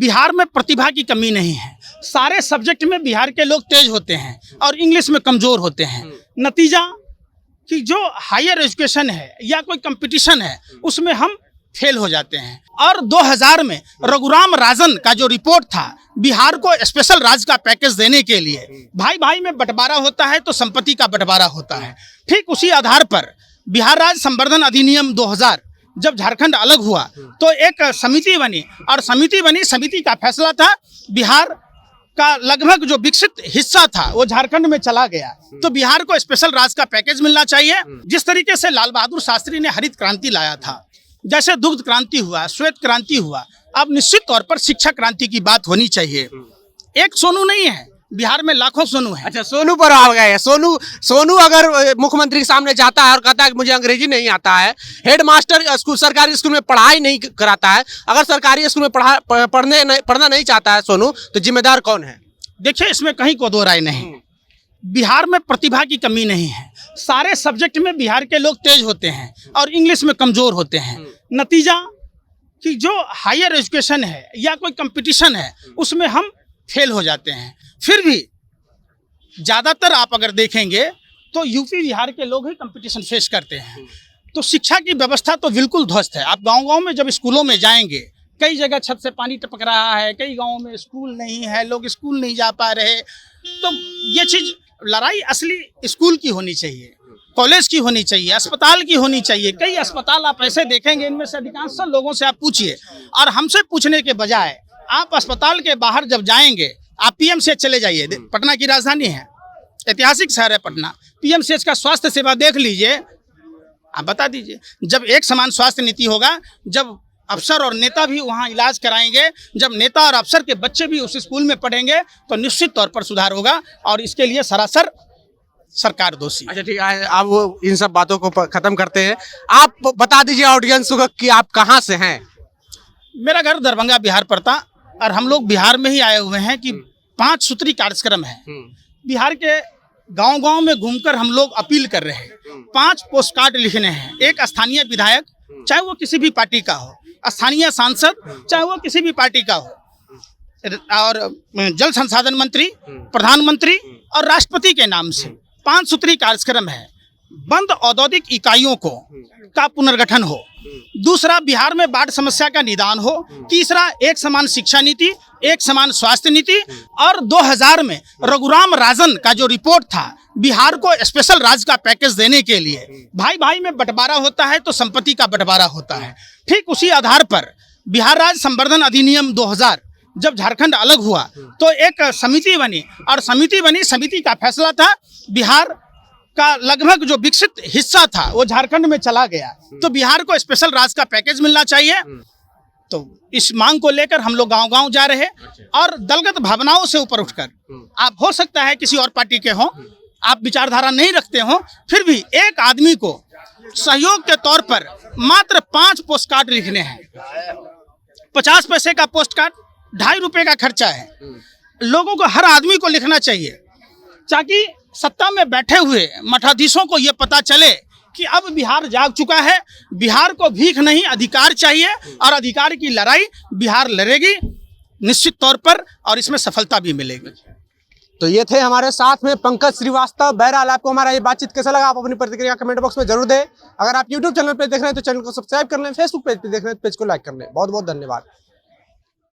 बिहार में प्रतिभा की कमी नहीं है। सारे सब्जेक्ट में बिहार के लोग तेज होते हैं और इंग्लिश में कमज़ोर होते हैं। नतीजा कि जो हायर एजुकेशन है या कोई कंपटीशन है उसमें हम फेल हो जाते हैं। और 2000 में रघुराम राजन का जो रिपोर्ट था बिहार को स्पेशल राज्य का पैकेज देने के लिए, भाई भाई में बंटवारा होता है तो संपत्ति का बंटवारा होता है। ठीक उसी आधार पर बिहार राज्य संवर्धन अधिनियम 2000 जब झारखंड अलग हुआ तो एक समिति बनी और समिति का फैसला था बिहार का लगभग जो विकसित हिस्सा था वो झारखंड में चला गया। तो बिहार को स्पेशल राज्य का पैकेज मिलना चाहिए। जिस तरीके से लाल बहादुर शास्त्री ने हरित क्रांति लाया था, जैसे दुग्ध क्रांति हुआ, श्वेत क्रांति हुआ, अब निश्चित तौर पर शिक्षा क्रांति की बात होनी चाहिए। एक सोनू नहीं है, बिहार में लाखों सोनू है। अच्छा, सोनू पर आ गए। सोनू अगर मुख्यमंत्री के सामने जाता है और कहता है कि मुझे अंग्रेजी नहीं आता है, हेड मास्टर स्कूल सरकारी स्कूल में पढ़ाई नहीं कराता है, अगर सरकारी स्कूल में पढ़ना नहीं चाहता है सोनू, तो जिम्मेदार कौन है? देखिए, इसमें कहीं को दो राय नहीं। बिहार में प्रतिभा की कमी नहीं है। सारे सब्जेक्ट में बिहार के लोग तेज होते हैं और इंग्लिश में कमज़ोर होते हैं। नतीजा कि जो हायर एजुकेशन है या कोई कंपटीशन है उसमें हम फेल हो जाते हैं। फिर भी ज़्यादातर आप अगर देखेंगे तो यूपी बिहार के लोग ही कंपटीशन फेस करते हैं। तो शिक्षा की व्यवस्था तो बिल्कुल ध्वस्त है। आप गांव-गांव में जब स्कूलों में जाएंगे, कई जगह छत से पानी टपक रहा है, कई गांवों में स्कूल नहीं है, लोग स्कूल नहीं जा पा रहे। तो ये चीज़ लड़ाई असली स्कूल की होनी चाहिए, कॉलेज की होनी चाहिए, अस्पताल की होनी चाहिए। कई अस्पताल आप ऐसे देखेंगे, इनमें से अधिकांश लोगों से आप पूछिए, और हमसे पूछने के बजाय आप अस्पताल के बाहर जब जाएंगे, आप पीएमसीएच चले जाइए, पटना की राजधानी है, ऐतिहासिक शहर है पटना। पीएमसीएच का स्वास्थ्य सेवा देख लीजिए, आप बता दीजिए। जब एक समान स्वास्थ्य नीति होगा, जब अफसर और नेता भी वहाँ इलाज कराएंगे, जब नेता और अफसर के बच्चे भी उस स्कूल में पढ़ेंगे, तो निश्चित तौर पर सुधार होगा। और इसके लिए सरासर सरकार दोषी। अच्छा, ठीक है, आप वो इन सब बातों को खत्म करते हैं। आप बता दीजिए ऑडियंस को कि आप कहाँ से हैं? मेरा घर दरभंगा बिहार पड़ता, और हम लोग बिहार में ही आए हुए हैं कि 5 सूत्री कार्यक्रम है। बिहार के गांव-गांव में घूमकर हम लोग अपील कर रहे हैं। 5 पोस्ट कार्ड लिखने हैं। एक स्थानीय विधायक, चाहे वो किसी भी पार्टी का हो, स्थानीय सांसद, चाहे वो किसी भी पार्टी का हो, और जल संसाधन मंत्री, प्रधानमंत्री और राष्ट्रपति के नाम से 5 सूत्री कार्यक्रम है। बंद औद्योगिक इकाइयों का पुनर्गठन हो। दूसरा, बिहार में बाढ़ समस्या का निदान हो। तीसरा, एक समान शिक्षा नीति, एक समान स्वास्थ्य नीति। और 2000 में रघुराम राजन का जो रिपोर्ट था बिहार को स्पेशल राज्य का पैकेज देने के लिए, भाई भाई में बंटवारा होता है तो संपत्ति का बंटवारा होता है। ठीक उसी आधार पर बिहार राज्य संवर्धन अधिनियम 2000 जब झारखंड अलग हुआ तो एक समिति बनी और समिति का फैसला था बिहार का लगभग जो विकसित हिस्सा था वो झारखंड में चला गया। तो बिहार को स्पेशल राज्य का पैकेज मिलना चाहिए। तो इस मांग को लेकर हम लोग गांव-गांव जा रहे हैं और दलगत भावनाओं से ऊपर उठकर, आप हो सकता है किसी और पार्टी के हों, आप विचारधारा नहीं रखते हो, फिर भी एक आदमी को सहयोग के तौर पर मात्र 5 पोस्ट कार्ड लिखने हैं। 50 पैसे का पोस्ट कार्ड, 2.5 रुपये का खर्चा है। लोगों को, हर आदमी को लिखना चाहिए, ताकि सत्ता में बैठे हुए मठाधीशों को ये पता चले कि अब बिहार जाग चुका है। बिहार को भीख नहीं, अधिकार चाहिए, और अधिकार की लड़ाई बिहार लड़ेगी निश्चित तौर पर, और इसमें सफलता भी मिलेगी। तो ये थे हमारे साथ में पंकज श्रीवास्तव। बहरहाल आपको हमारा ये बातचीत कैसा लगा, आप अपनी प्रतिक्रिया कमेंट बॉक्स में जरूर दें। अगर आप यूट्यूब चैनल पर देख रहे हैं तो चैनल को सब्सक्राइब कर लें, फेसबुक पेज पर देख रहे हैं तो पेज को लाइक कर लें। बहुत बहुत धन्यवाद।